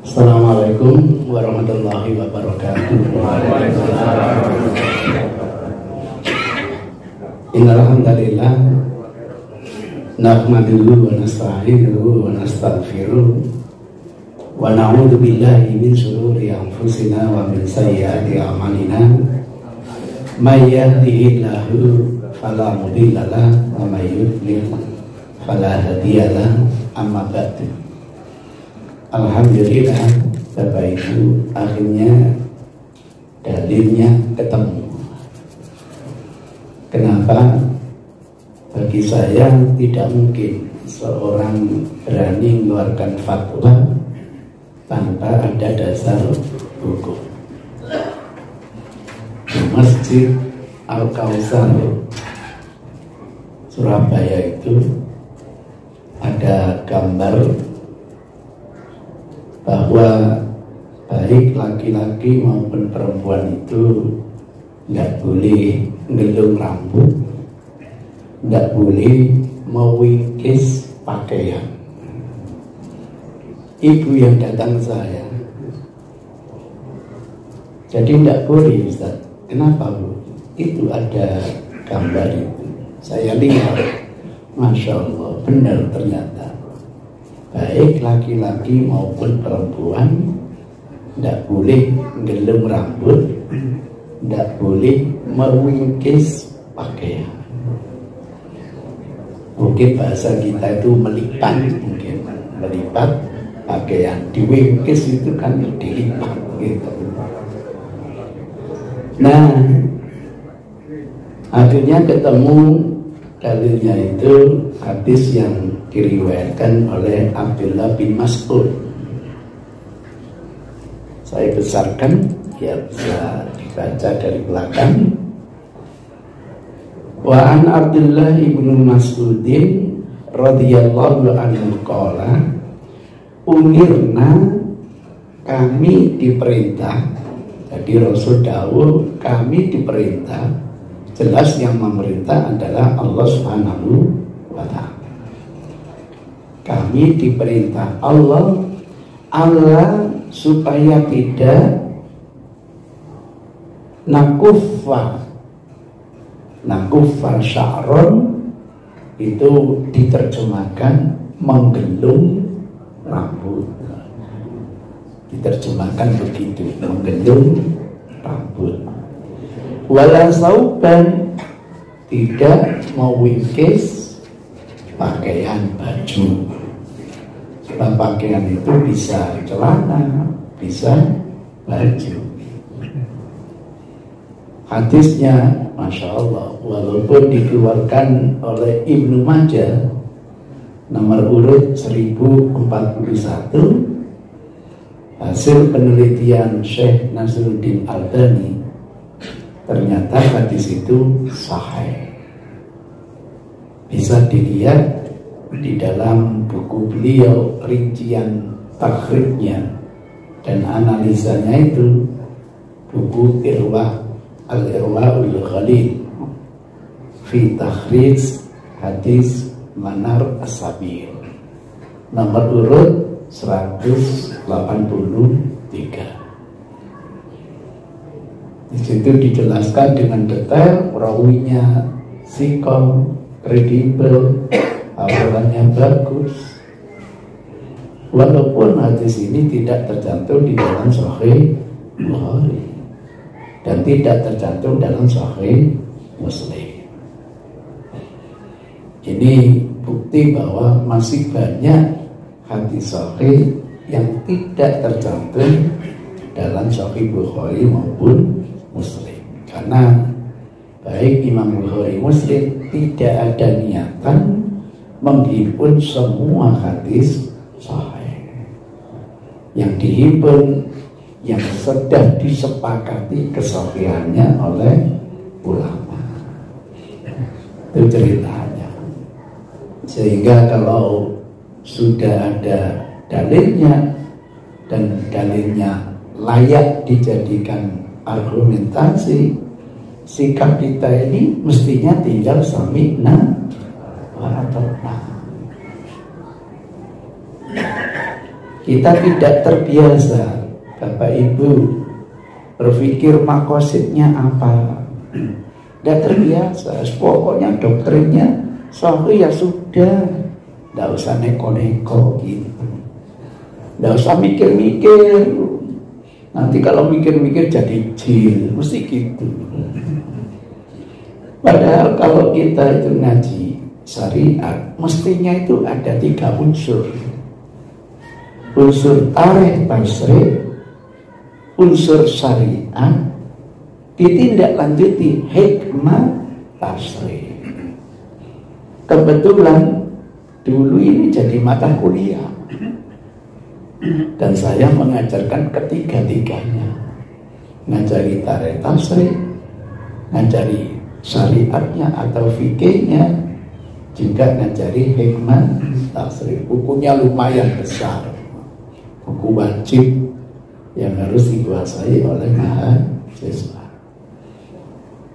Assalamualaikum warahmatullahi wabarakatuh. Innal hamdalillah nahmaduhu wa nasta'inuhu wa nastaghfiruh wa na'udzu billahi min shururi anfusina wa min sayyiati a'malina. May yahdihillahu fala mudilla lahu wa may yudlil fala hadiya lahu. Amma ba'du. Alhamdulillah, Bapak Ibu, akhirnya dalilnya ketemu. Kenapa? Bagi saya tidak mungkin seorang berani mengeluarkan fatwa tanpa ada dasar hukum. Di Masjid Al-Kautsar Surabaya itu ada gambar bahwa baik laki-laki maupun perempuan itu nggak boleh ngelung rambut, nggak boleh mewingkis pakaian. Ibu yang datang saya, jadi nggak boleh, Ustaz. Kenapa, Bu? Itu ada gambar itu. Saya lihat, Masya Allah, benar ternyata. Baik laki-laki maupun perempuan tidak boleh ngelung rambut, tidak boleh mewingkis pakaian. Mungkin bahasa kita itu melipat, mungkin melipat pakaian. Diwingkis itu kan dilipat gitu. Nah, akhirnya ketemu dalilnya itu hadis yang diriwayatkan oleh Abdullah bin Mas'ud. Saya besarkan biar bisa dibaca dari belakang. Wa an Abdullah bin Mas'udin radhiyallahu anhu qala, umirna, kami diperintah. Jadi Rasul dawuh kami diperintah. Jelas yang memerintah adalah Allah Subhanahu wa ta'ala. Kami diperintah Allah supaya tidak nakuffa sya'ron, itu diterjemahkan menggelung rambut. Diterjemahkan begitu, menggelung rambut. Wala sauban, tidak mewingkis pakaian baju. Sebab pakaian itu bisa celana, bisa baju. Hadisnya Masya Allah, walaupun dikeluarkan oleh Ibnu Majah nomor urut 1041, hasil penelitian Syekh Nasruddin Albani, ternyata hadis itu sahih. Bisa dilihat di dalam buku beliau rincian takhrijnya dan analisanya itu, buku Al-Irwaul Ghalil fi takhrij hadis Manar As-Sabil nomor urut 183. Di situ dijelaskan dengan detail, rawinya sikol, kredibel, hafalannya bagus. Walaupun hadis ini tidak tercantum di dalam Sahih Bukhari dan tidak tercantum dalam Sahih Muslim. Ini bukti bahwa masih banyak hadis sahih yang tidak tercantum dalam Sahih Bukhari maupun Muslim. Karena baik Imam Bukhari Muslim tidak ada niatan menghimpun semua hadis sahih. Yang dihimpun yang sudah disepakati kesahihannya oleh ulama. Itu ceritanya. Sehingga kalau sudah ada dalilnya dan dalilnya layak dijadikan argumentasi, sikap kita ini mestinya tinggal sami'na wa ata'na. Kita tidak terbiasa, Bapak Ibu, berpikir makosidnya apa. Tidak terbiasa. Pokoknya doktrinnya soal ya sudah, tidak usah neko-neko gitu. Tidak usah mikir-mikir. Nanti kalau mikir-mikir jadi jin, mesti gitu. Padahal kalau kita itu ngaji syariat, mestinya itu ada 3 unsur. Unsur tarikh tasrih, unsur syariat, ditindaklanjuti hikmah tasrih. Kebetulan dulu ini jadi mata kuliah, dan saya mengajarkan ketiga-tiganya. Ngajari tarikh tasrih, ngajari syariatnya atau fikihnya, juga ngajari hikmah tasrih. Bukunya lumayan besar, buku wajib yang harus dikuasai oleh mahasiswa.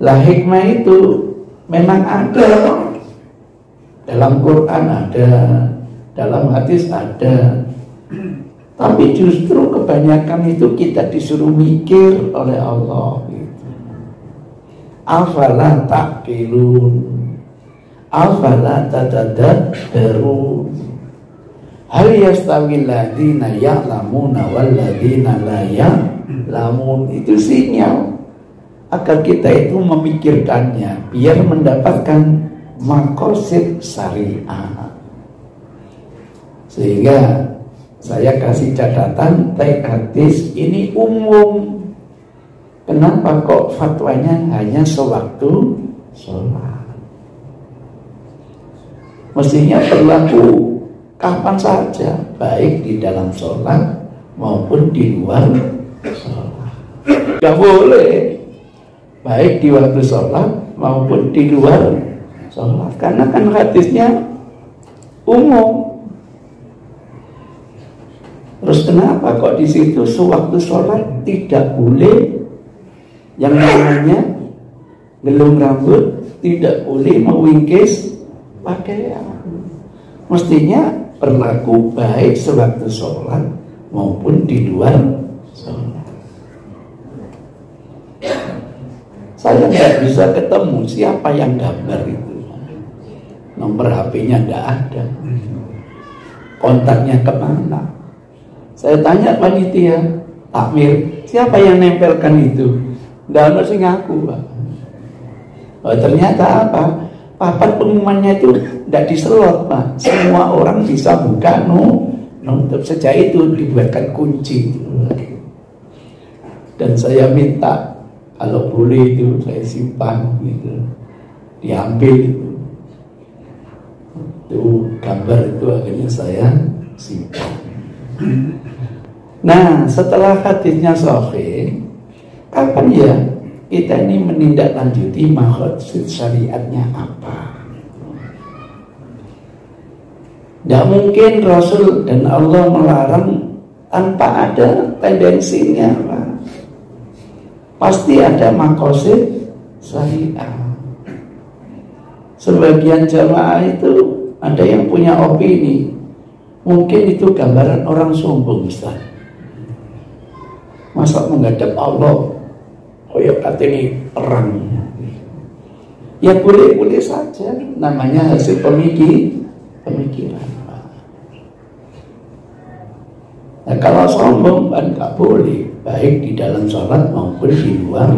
Lah hikmah itu memang ada, dalam Quran ada, dalam hadis ada, tapi justru kebanyakan itu kita disuruh mikir oleh Allah gitu. Afala taqilun, afala tatadabbarun, hal yastawil ladzina ya'lamuna wal ladzina la ya'lamun. Itu sinyal agar kita itu memikirkannya biar mendapatkan maqasid syariah. Sehingga saya kasih catatan, teks hadis ini umum. Kenapa kok fatwanya hanya sewaktu sholat? Mestinya berlaku kapan saja, baik di dalam sholat maupun di luar sholat. Gak boleh, baik di waktu sholat maupun di luar sholat, karena kan hadisnya umum. Terus kenapa kok di situ sewaktu sholat tidak boleh yang namanya gelung rambut, tidak boleh mewingkis pakaian? Mestinya berlaku baik sewaktu sholat maupun di luar sholat. Saya nggak bisa ketemu siapa yang gambar itu. Nomor HP-nya nggak ada, kontaknya kemana. Saya tanya panitia takmir, siapa yang nempelkan itu? Nggak ada sih ngaku, Pak. Oh, ternyata apa? Papan pengumumannya itu tidak diselot, Pak. Semua orang bisa buka, nutup. Sejak itu dibuatkan kunci. Dan saya minta kalau boleh itu saya simpan gitu, diambil itu. Itu gambar itu akhirnya saya simpan. Nah, setelah hadisnya sahih, kapan ya kita ini menindaklanjuti maksud syariatnya apa? Tidak mungkin Rasul dan Allah melarang tanpa ada tendensinya, Pak. Pasti ada maqasid syariah. Sebagian jamaah itu ada yang punya opini, mungkin itu gambaran orang sombong, Ustaz. Masa menghadap Allah koyok katanya perang. Ya boleh-boleh saja, namanya hasil pemikiran. Nah, kalau sombong kan nggak boleh, baik di dalam sholat maupun di luar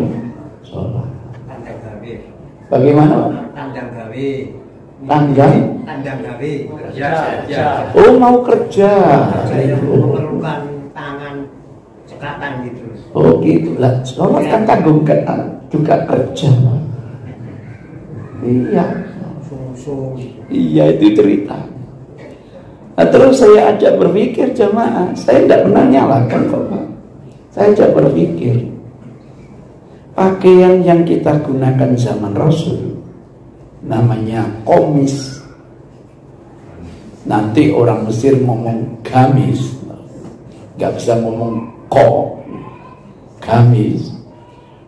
sholat. Bagaimana? Tandang gawe. Tandang gawe. Kerja. Oh, mau kerja. Memerlukan tangan cekatan gitu. Oh gitu lah. Sholat kan tanggungan juga kerja. Iya. Iya, itu cerita. Nah, terus saya ajak berpikir jamaah. Saya tidak pernah nyalakan kok, Pak. Saya ajak berpikir, pakaian yang kita gunakan zaman Rasul namanya komis. Nanti orang Mesir ngomong gamis, nggak bisa ngomong gamis.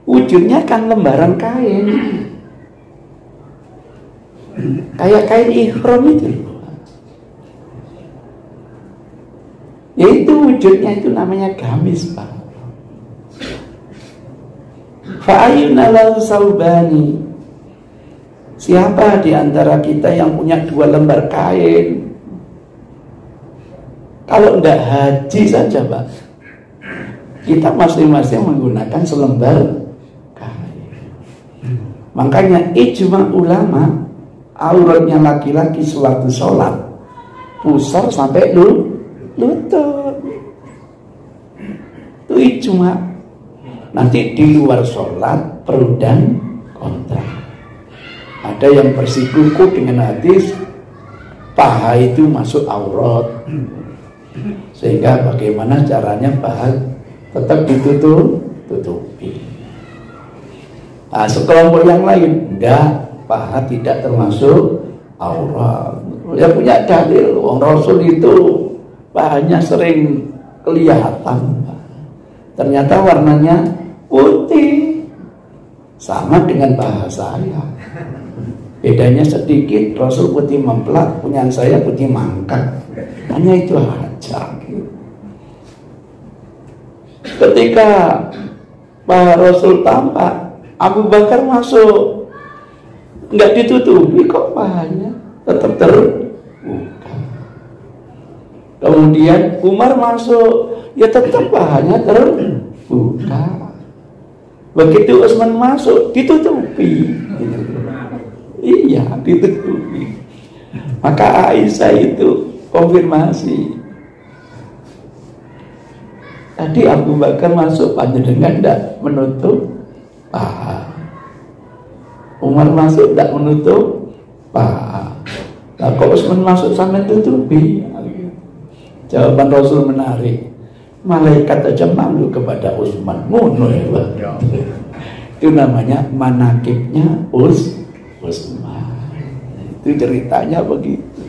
Wujudnya kan lembaran kain, kayak kain ihram itu. Itu wujudnya itu namanya gamis, Pak. Fa'ayuna lahu saubani. Siapa di antara kita yang punya 2 lembar kain? Kalau tidak haji saja, Pak, kita masing-masing menggunakan selembar kain. Makanya ijma ulama, auratnya laki-laki sewaktu sholat pusar sampai lutut. Itu ijma. Nanti di luar sholat pro dan kontra. Ada yang bersikuku dengan hadis paha itu masuk aurat, sehingga bagaimana caranya paha tetap ditutupi. Nah, sekelompok yang lain enggak, paha tidak termasuk aurat. Ya punya dalil, wong Rasul itu pahanya sering kelihatan. Ternyata warnanya putih, sama dengan paha saya. Bedanya sedikit, Rasul putih mempelak, punya saya putih mangkat. Hanya itu aja. Ketika Pak Rasul tampak, Abu Bakar masuk, nggak ditutupi kok pahanya, tetap terbuka. Kemudian Umar masuk, ya tetap pahanya terbuka. Begitu Utsman masuk, ditutupi. Iya, ditutupi. Maka Aisyah itu konfirmasi. Tadi Abu Bakar masuk, panjenengan tidak menutup paha. Umar masuk tidak menutup paha. Nah, kok Utsman masuk sampai tutupi? Jawaban Rasul menarik. Malaikat aja malu kepada Utsman. Ngono ya. Itu namanya manakibnya Utsman. Itu ceritanya begitu.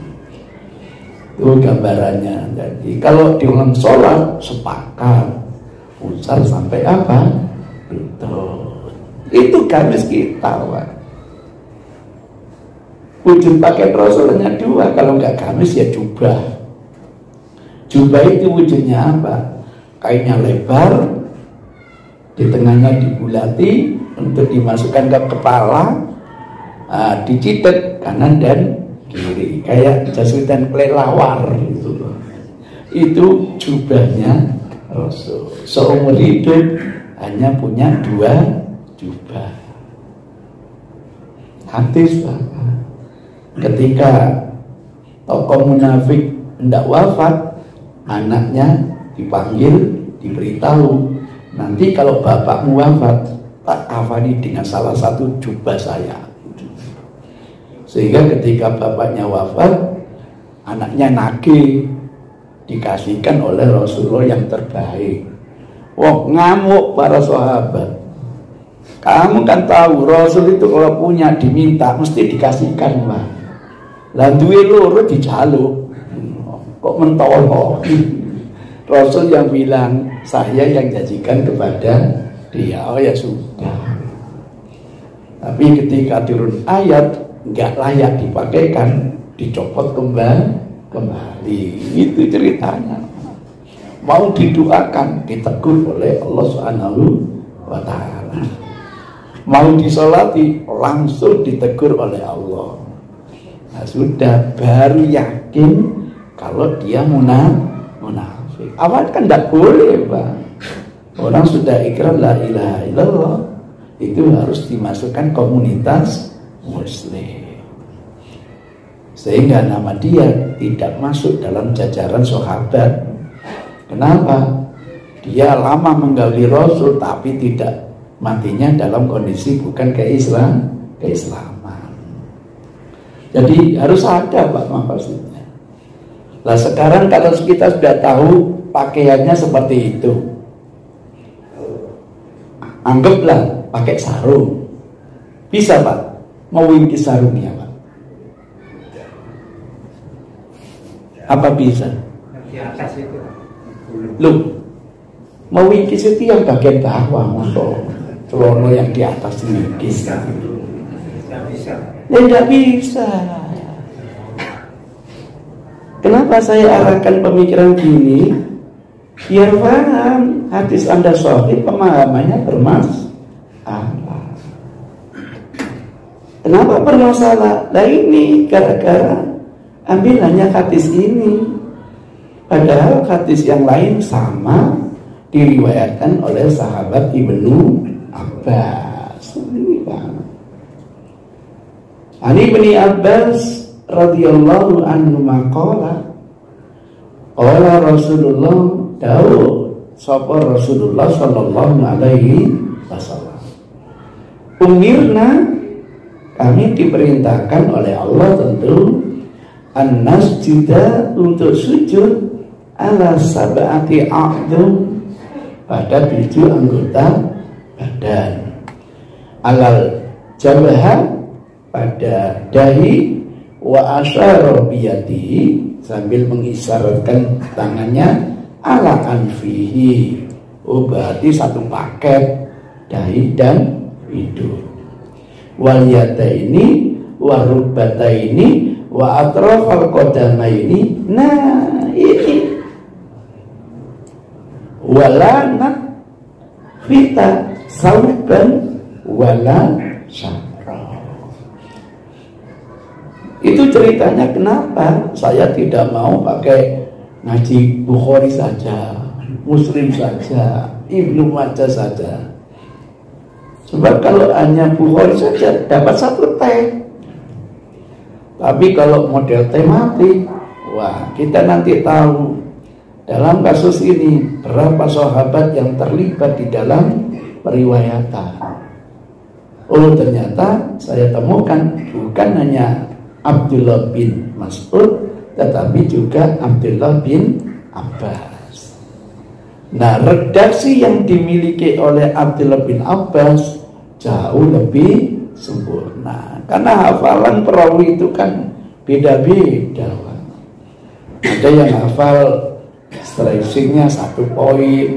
Itu gambarannya. Jadi kalau di dalam sholat sepakat pusar sampai apa? Lutut. Itu gamis kita, Pak. Wujud pakai Rasul hanya 2. Kalau nggak gamis ya jubah. Jubah itu wujudnya apa? Kainnya lebar, di tengahnya dibulati untuk dimasukkan ke kepala, dicitet kanan dan kiri, kayak jasutan kelelawar gitu. Itu jubahnya Rasul. Seumur hidup hanya punya 2 jubah. Hadis, Pak. Ketika tokoh munafik hendak wafat, anaknya dipanggil, diberitahu, nanti kalau bapakmu wafat, tak kafani dengan salah satu jubah saya. Sehingga ketika bapaknya wafat, anaknya nagih, dikasihkan oleh Rasulullah yang terbaik. Wah, ngamuk para sahabat. Kamu kan tahu Rasul itu kalau punya diminta mesti dikasihkan, Pak. Lah duwe loro dijaluk. Kok mentolo? Rasul yang bilang, saya yang janjikan kepada dia. Oh ya sudah. Tapi ketika turun ayat, nggak layak dipakaikan, dicopot kembali. Itu ceritanya. Mau didoakan, ditegur oleh Allah Subhanahu wa Ta'ala. Mau disolati, langsung ditegur oleh Allah. Nah, sudah baru yakin kalau dia munafik. Awal kan tidak boleh, Pak. Orang sudah ikrar la ilaha illallah, itu harus dimasukkan komunitas muslim, sehingga nama dia tidak masuk dalam jajaran sahabat. Kenapa? Dia lama menggauli Rasul tapi tidak, matinya dalam kondisi bukan keislaman. Jadi harus ada, Pak, maksudnya. Lah sekarang kalau kita sudah tahu pakaiannya seperti itu, anggaplah pakai sarung, bisa, Pak, mewingkis sarungnya, Pak? Apa bisa? Di atas itu. Loh, mewingkis itu yang bagian bawah, motor celana yang di atas wingkis. Tidak bisa. Ya tidak bisa. Kenapa saya arahkan pemikiran gini? Biar paham, hadis Anda sahih, pemahamannya bermasalah. Kenapa bermasalah? Nah ini gara-gara ambil hanya hadis ini. Padahal hadis yang lain sama diriwayatkan oleh sahabat Ibnu Abbas. Ani Ibnu Abbas radhiyallahu anhu maqala qala Rasulullah Daud sapa Rasulullah sallallahu alaihi wasallam. Umirna, kami diperintahkan oleh Allah tentu an-nasjuda, untuk sujud ala sab'ati a'dhum, pada 7 anggota badan, alal jabha, pada dahi, wa asyara biyadihi, sambil mengisyaratkan tangannya, ala anfihi, berarti satu paket dahi dan hidung, wal yadaini wa rukbataini wa atrafal qadamaini. Nah ini wala fita sauban wala syara. Itu ceritanya kenapa saya tidak mau pakai ngaji Bukhari saja, Muslim saja, Ibnu Majah saja. Sebab kalau hanya Bukhari saja dapat 1 teh. Tapi kalau model tematik, wah kita nanti tahu dalam kasus ini berapa sahabat yang terlibat di dalam periwayatan. Oh ternyata saya temukan bukan hanya Abdullah bin Mas'ud, tetapi juga Abdullah bin Abbas. Nah redaksi yang dimiliki oleh Abdullah bin Abbas jauh lebih sempurna, karena hafalan perawi itu kan beda-beda. Ada yang hafal stressingnya 1 poin,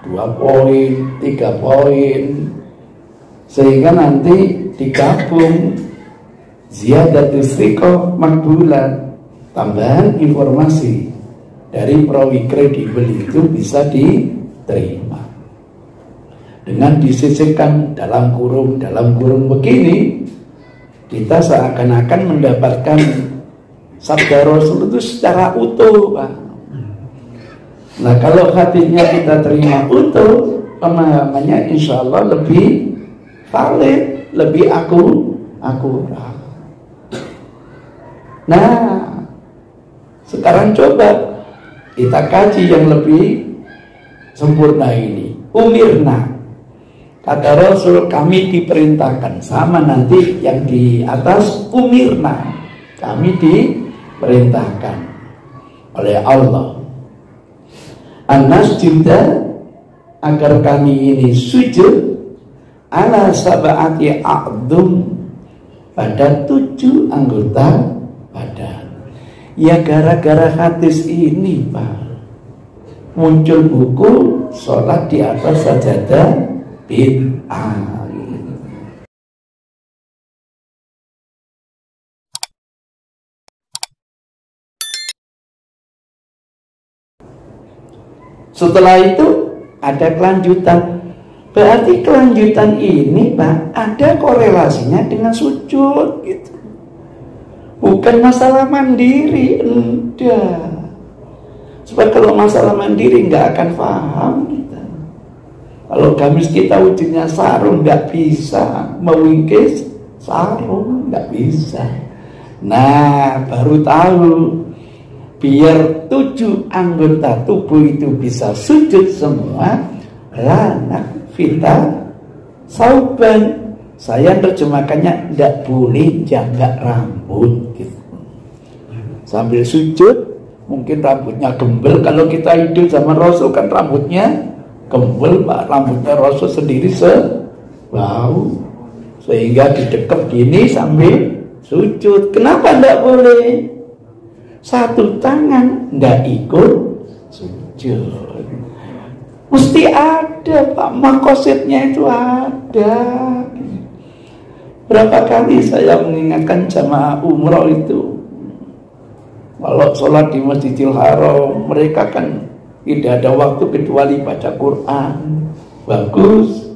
2 poin, 3 poin, sehingga nanti digabung ziyadatus thiqah maqbulan, tambahan informasi dari perawi kredibel itu bisa diterima. Dengan disisihkan dalam kurung begini, kita seakan-akan mendapatkan sabda Rasul itu secara utuh, Pak. Nah kalau hadisnya kita terima utuh, pemahamannya insya Allah lebih valid, lebih akurat. Nah sekarang coba kita kaji yang lebih sempurna ini. Umirna, kata Rasul, kami diperintahkan. Sama nanti yang di atas, umirna, kami diperintahkan oleh Allah, an-nasjuda, agar kami ini sujud, ala sab'ati a'dhum, pada 7 anggota badan. Ya gara-gara hadis ini, Pak, muncul buku sholat di atas sajadah bid'ah. Setelah itu ada kelanjutan. Berarti kelanjutan ini, Pak, ada korelasinya dengan sujud gitu. Bukan masalah mandiri, enggak. Sebab kalau masalah mandiri nggak akan paham kita. Kalau gamis kita wujudnya sarung, nggak bisa mewingkis sarung, nggak bisa. Nah baru tahu, biar 7 anggota tubuh itu bisa sujud semua, lana fita sauban. Saya terjemahkannya tidak boleh jaga rambut gitu. Sambil sujud mungkin rambutnya gembel. Kalau kita hidup sama Rasul kan rambutnya gembel, Pak. Rambutnya Rasul sendiri sebau, sehingga didekap gini sambil sujud. Kenapa tidak boleh? 1 tangan tidak ikut sujud. Mesti ada, Pak, makosidnya itu ada. Berapa kali saya mengingatkan jamaah umroh itu, kalau sholat di Masjidil Haram, mereka kan tidak ada waktu kecuali baca Quran. Bagus.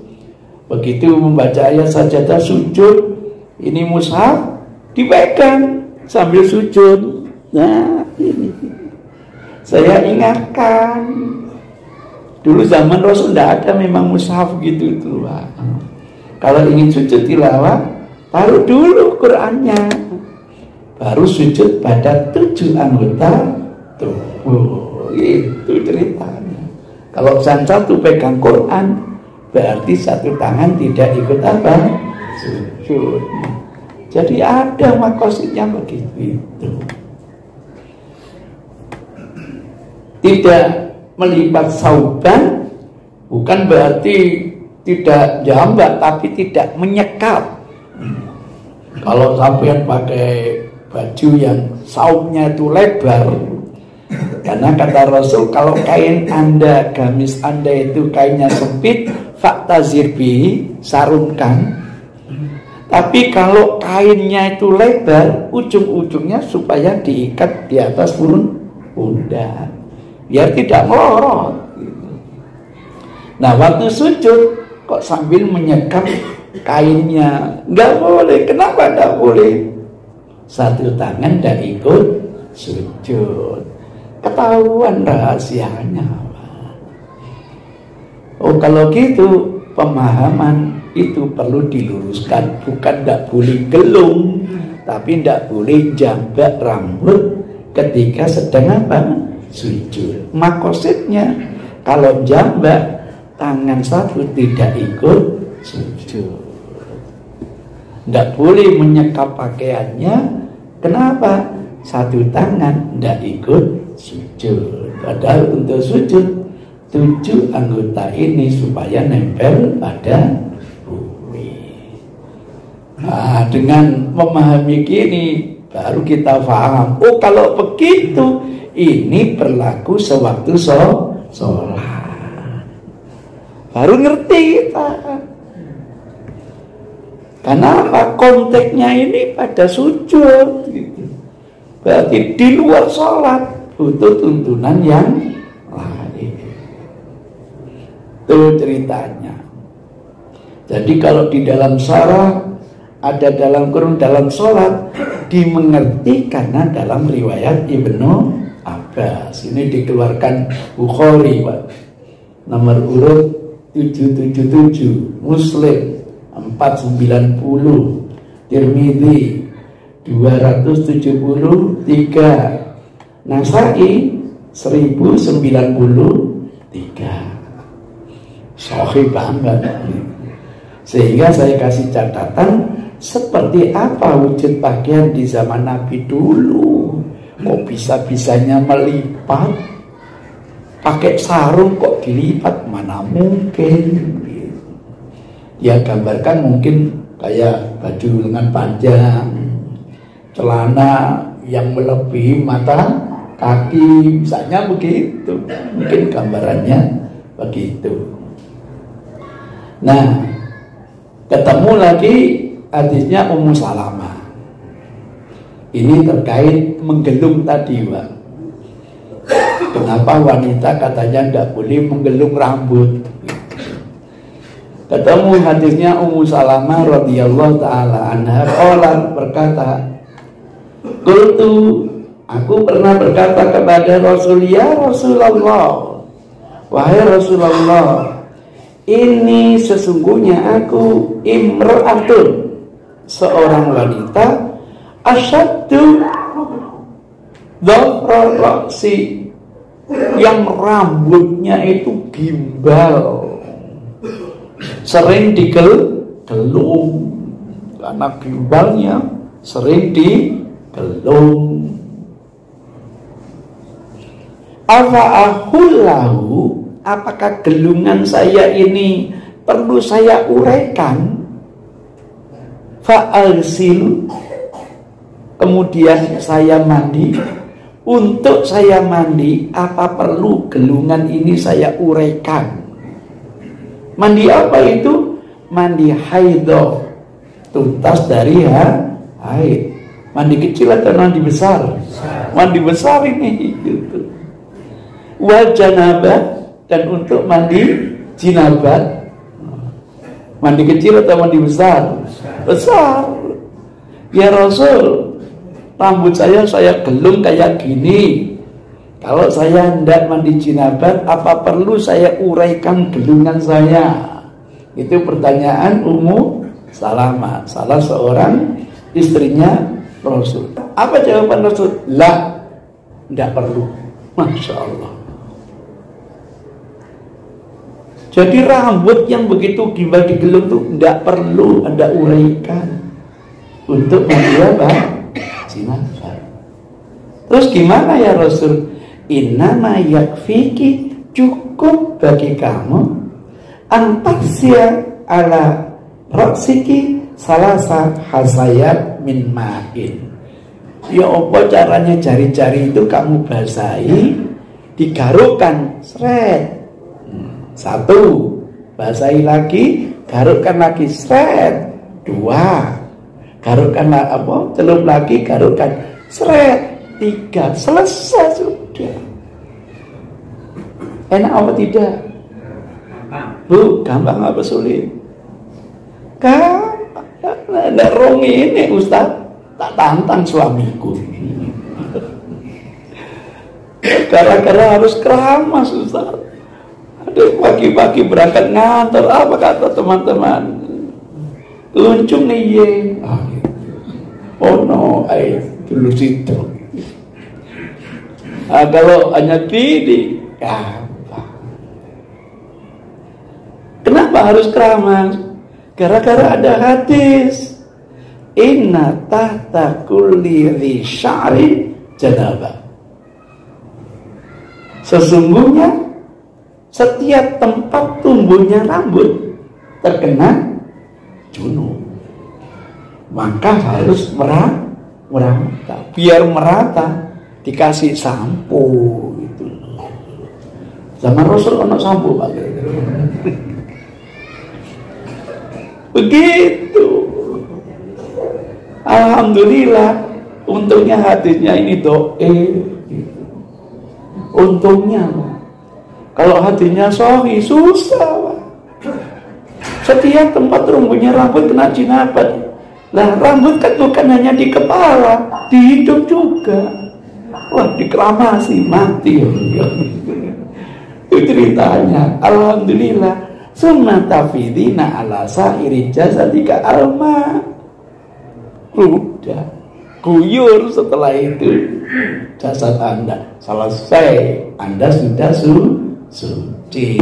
Begitu membaca ayat sajadah sujud, ini mushaf dipegang sambil sujud. Nah, ini saya ingatkan, dulu zaman Rasul tidak ada memang mushaf gitu tuh. Kalau ingin sujud tilawah, taruh dulu Qurannya, baru sujud pada 7 anggota tubuh. Itu ceritanya. Kalau satu pegang Quran, berarti satu tangan tidak ikut apa? Sujud. Jadi ada makosidnya begitu. Tidak melipat sauban bukan berarti tidak jambak, tapi tidak menyekap. Kalau sampai pakai baju yang saubnya itu lebar, karena kata Rasul, kalau kain Anda, gamis Anda itu kainnya sempit, faktazir bi, sarungkan. Tapi kalau kainnya itu lebar, ujung-ujungnya supaya diikat di atas pundak, biar tidak melorot. Nah, waktu sujud kok sambil menyekap kainnya, nggak boleh. Kenapa nggak boleh? Satu tangan dan ikut sujud. Ketahuan rahasianya. Oh, kalau gitu pemahaman itu perlu diluruskan. Bukan tidak boleh gelung, tapi tidak boleh jambak rambut ketika sedang apa? Sujud. Makosidnya kalau jambak, tangan satu tidak ikut sujud. Tidak boleh menyekap pakaiannya. Kenapa? Satu tangan tidak ikut sujud. Padahal untuk sujud 7 anggota ini supaya nempel pada bumi. Nah, dengan memahami gini baru kita paham. Oh, kalau begitu ini berlaku sewaktu sholat. Baru ngerti kita. Kenapa? Konteksnya ini pada sujud gitu. Berarti di luar sholat butuh tuntunan yang lain. Itu ceritanya. Jadi kalau di dalam syarah ada dalam kurung dalam sholat, dimengerti karena dalam riwayat Ibnu Abbas. Ini dikeluarkan Bukhari, Pak. Nomor urut 777, Muslim 490, Tirmidzi 273, Nasai 1093. Sahih banget. Sehingga saya kasih catatan seperti apa wujud pakaian di zaman Nabi dulu. Kok bisa-bisanya melipat? Pakai sarung kok dilipat? Mana mungkin. Dia gambarkan mungkin kayak baju lengan panjang, celana yang melebihi mata kaki, misalnya begitu. Mungkin gambarannya begitu. Nah, ketemu lagi hadisnya Ummu Salamah. Ini terkait menggelung tadi, Pak. Kenapa wanita katanya tidak boleh menggelung rambut? Ketemu hadisnya Ummu Salamah radhiyallahu taala anha, qalat berkata, qultu, aku pernah berkata kepada Rasul, ya Rasulullah, wahai Rasulullah, ini sesungguhnya aku imra'atun, seorang wanita, asyaddu dhafra ra'si, yang rambutnya itu gimbal, sering digelung, karena gimbalnya sering digelung. Afa'ahullahu, apakah gelungan saya ini perlu saya uraikan? Fa'alsil, kemudian saya mandi. Untuk saya mandi, apa perlu gelungan ini saya uraikan? Mandi apa itu? Mandi haidho, tuntas dari haid. Mandi kecil atau mandi besar? Mandi besar ini gitu. wal janabah, dan untuk mandi jinabat. Mandi kecil atau mandi besar? Besar. Ya Rasul, rambut saya gelung kayak gini. Kalau saya hendak mandi jinabat, apa perlu saya uraikan gelungan saya? Itu pertanyaan Ummu Salamah, salah seorang istrinya Rasul. Apa jawaban Rasul? Lah, tidak perlu. Masya Allah. Jadi rambut yang begitu gimbal digelung itu tidak perlu Anda uraikan untuk mandi apa? Jinabat. Terus gimana ya Rasul? Innama yakfiki, cukup bagi kamu antasya ala roksiki salasa hasayat min ma'in. Ya apa caranya jari-jari itu kamu basahi, digarukkan seret. Satu, basahi lagi, garukkan lagi seret. Dua, garukkan apa? Celup lagi, garukkan seret. Tiga, selesai sudah. Enak apa tidak? Bu, gampang apa sulit? Gampang. Ada rong ini Ustaz, tak tantang suamiku. Gara-gara harus keramas Ustaz. Ada pagi-pagi berangkat ngantor, apa kata teman-teman? Luncung nih ye. Oh no, ayo dulu situ. Nah, kalau hanya ini gampang. Kenapa harus keramas? Gara-gara ada hadis, inna tahta kulli dhi sya'rin janabah. Sesungguhnya setiap tempat tumbuhnya rambut terkena junub. Maka harus merata. Biar merata dikasih sampo gitu. Zaman Rasul ono sampo Pak. Begitu. Alhamdulillah, untungnya hadisnya ini untungnya. Kalau hadisnya sahih susah Pak. Setiap tempat tumbuhnya rambut kena jinabat. Lah rambut kan bukan hanya di kepala, di hidung juga. Wah, dikeramasi mati. Itu ceritanya. Alhamdulillah. Summa tafidina ala sa'iri jasadika alma. Udah guyur setelah itu jasad Anda selesai. Anda sudah suci.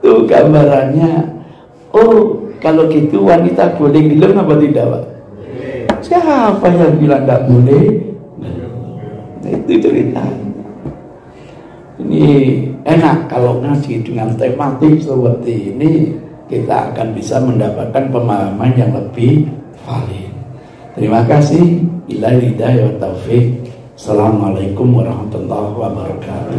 Itu gambarannya. Oh, kalau gitu wanita boleh gelung apa tidak Pak? Siapa yang bilang tidak boleh? Itu ceritanya. Ini enak kalau ngaji dengan tematik seperti ini, kita akan bisa mendapatkan pemahaman yang lebih valid. Terima kasih. Billahi hidayah wa taufik. Assalamualaikum warahmatullahi wabarakatuh.